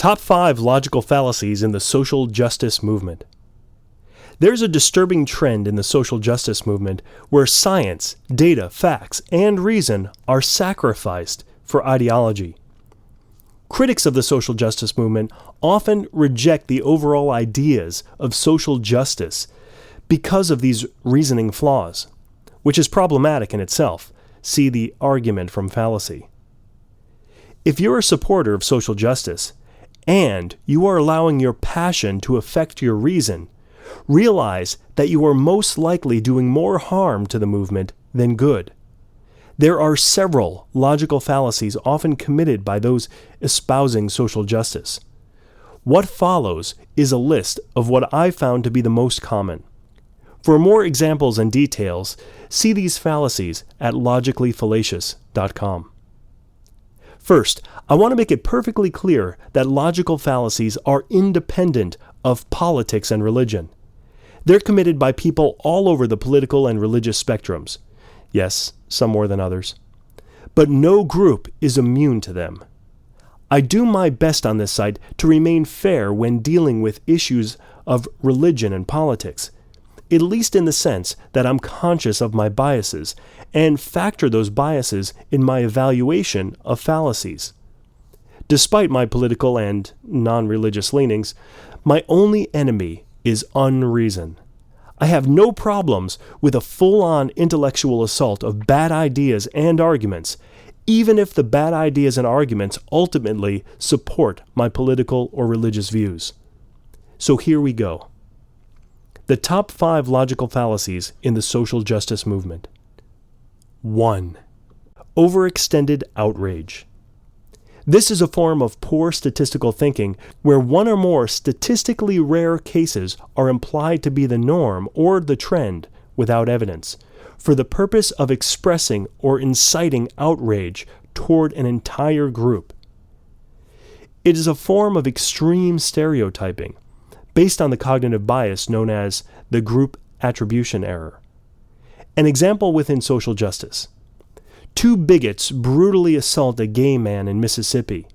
Top 5 logical fallacies in the social justice movement. There's a disturbing trend in the social justice movement where science, data, facts, and reason are sacrificed for ideology. Critics of the social justice movement often reject the overall ideas of social justice because of these reasoning flaws, which is problematic in itself. See the argument from fallacy. If you're a supporter of social justice, and you are allowing your passion to affect your reason, realize that you are most likely doing more harm to the movement than good. There are several logical fallacies often committed by those espousing social justice. What follows is a list of what I found to be the most common. For more examples and details, see these fallacies at logicallyfallacious.com. First, I want to make it perfectly clear that logical fallacies are independent of politics and religion. They're committed by people all over the political and religious spectrums. Yes, some more than others. But no group is immune to them. I do my best on this site to remain fair when dealing with issues of religion and politics, at least in the sense that I'm conscious of my biases and factor those biases in my evaluation of fallacies. Despite my political and non-religious leanings, my only enemy is unreason. I have no problems with a full-on intellectual assault of bad ideas and arguments, even if the bad ideas and arguments ultimately support my political or religious views. So here we go. The top 5 logical fallacies in the social justice movement. 1. Overextended outrage. This is a form of poor statistical thinking where one or more statistically rare cases are implied to be the norm or the trend without evidence, for the purpose of expressing or inciting outrage toward an entire group. It is a form of extreme stereotyping, based on the cognitive bias known as the group attribution error. An example within social justice. 2 bigots brutally assault a gay man in Mississippi.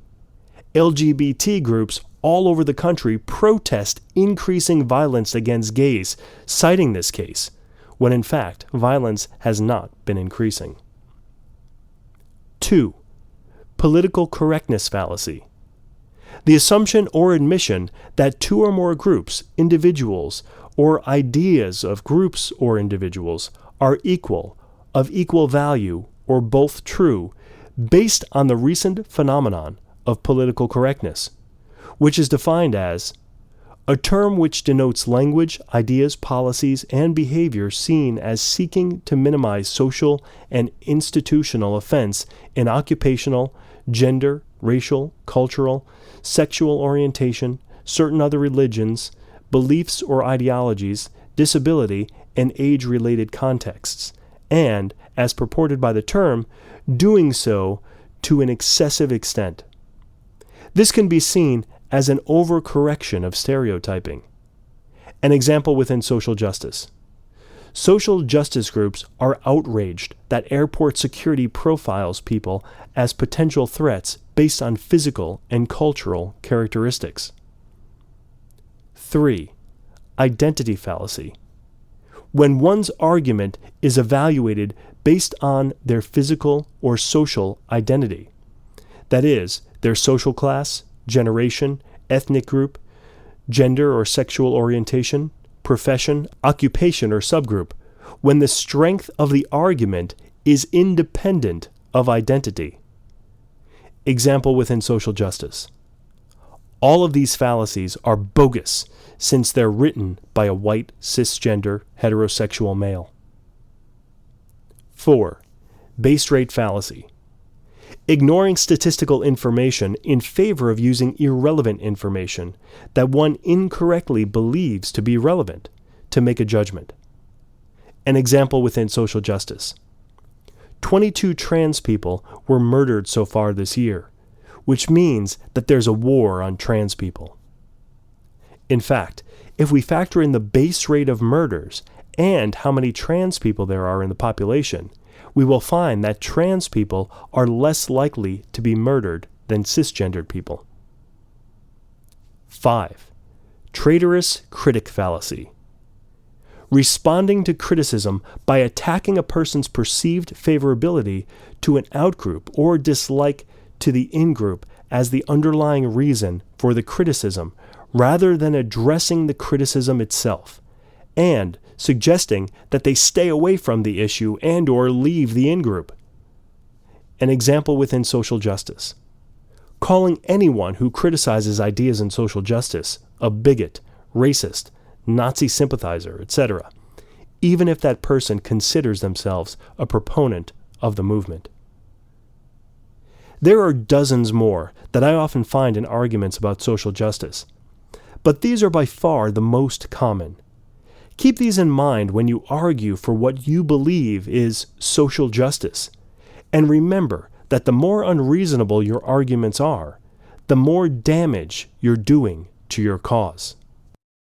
LGBT groups all over the country protest increasing violence against gays, citing this case, when in fact violence has not been increasing. 2. Political correctness fallacy. The assumption or admission that 2 or more groups, individuals, or ideas of groups or individuals are equal, of equal value, or both true, based on the recent phenomenon of political correctness, which is defined as a term which denotes language, ideas, policies, and behavior seen as seeking to minimize social and institutional offense in occupational, gender, racial, cultural, sexual orientation, certain other religions, beliefs or ideologies, disability, and age-related contexts, and, as purported by the term, doing so to an excessive extent. This can be seen as an overcorrection of stereotyping. An example within social justice. Social justice groups are outraged that airport security profiles people as potential threats based on physical and cultural characteristics. 3. Identity fallacy. When one's argument is evaluated based on their physical or social identity, that is, their social class, generation, ethnic group, gender or sexual orientation, profession, occupation, or subgroup, when the strength of the argument is independent of identity. Example within social justice. All of these fallacies are bogus since they're written by a white, cisgender, heterosexual male. 4. Base rate fallacy. Ignoring statistical information in favor of using irrelevant information that one incorrectly believes to be relevant to make a judgment. An example within social justice. 22 trans people were murdered so far this year, which means that there's a war on trans people. In fact, if we factor in the base rate of murders and how many trans people there are in the population, we will find that trans people are less likely to be murdered than cisgendered people. 5. Traitorous critic fallacy. Responding to criticism by attacking a person's perceived favorability to an outgroup or dislike to the in-group as the underlying reason for the criticism, rather than addressing the criticism itself, and suggesting that they stay away from the issue and/or leave the in-group. An example within social justice: calling anyone who criticizes ideas in social justice a bigot, racist, Nazi sympathizer, etc., even if that person considers themselves a proponent of the movement. There are dozens more that I often find in arguments about social justice, but these are by far the most common. Keep these in mind when you argue for what you believe is social justice, and remember that the more unreasonable your arguments are, the more damage you're doing to your cause.